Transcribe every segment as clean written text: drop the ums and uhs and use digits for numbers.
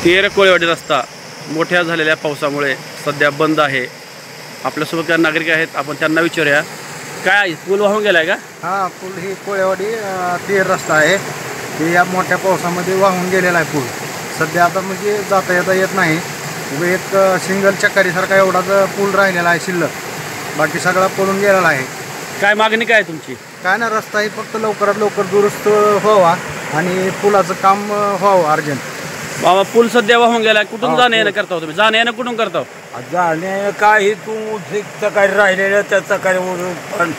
तेर कोळेवाडी रस्ता मोठ्या झालेल्या पावसामुळे सध्या बंद आहे। आपल्यासोबत काही नागरिक आहेत, आपण त्यांना विचारूया काय पूल वाहून गेलाय का? हा, पूल ही कोळेवाडी तेर रस्ता आहे, ते या मोठ्या पावसामध्ये वाहून गेलेला आहे पूल। सध्या आता म्हणजे जाता येत नाही, एक सिंगल चक्कारीसारखा एवढाच पूल राहिलेला आहे शिल्लक, बाकी सगळा पळून गेलेला आहे। काय मागणी काय तुमची? काय ना, रस्ता ही फक्त लवकरात लवकर दुरुस्त व्हावा आणि पुलाचं काम व्हावं अर्जंट। बाबा पूल सध्या वाहून गेलाय, कुठून जाणं येणं करता तुम्ही? जाणं येणं कुठून करता? जाणे काही तू सकाळी राहिलेल्या त्या सकाळी पण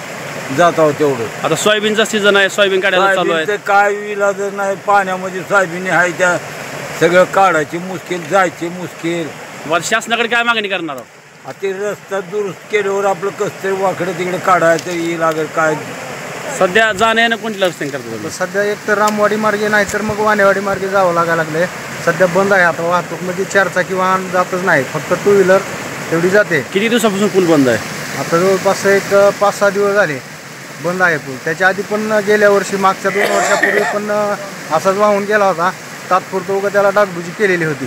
जात आहोत तेवढं। आता सोयाबीनचा सीझन आहे, सोयाबीन काढायला चालू आहे। काय इलाज नाही, पाण्यामध्ये सोयाबीन आहे, त्या सगळं काढायची मुश्किल, जायची मुश्किल। शासनाकडे काय मागणी करणार आहोत? ते रस्ता दुरुस्त केल्यावर आपलं कसं तरी वाकडं तिकडे काढायचं येईल अगर काय। सध्या जाणं येणं कोणत्या रस्त्याने करतो? सध्या एक तर रामवाडी मार्गे नाही तर मग वानेवाडी मार्गे जावं लागायला लागले। सध्या बंद आहे आता वाहतूक, म्हणजे 4 चाकी वाहन जातच नाही, फक्त 2 व्हीलर तेवढी जाते। किती दिवसापासून पूल बंद आहे? आता जवळपास एक 5-6 दिवस झाले बंद आहे पूल। त्याच्या आधी पण गेल्या वर्षी, मागच्या 2 वर्षापूर्वी पण असाच वाहून गेला होता, तात्पुरतं त्याला डागडुजी केलेली होती।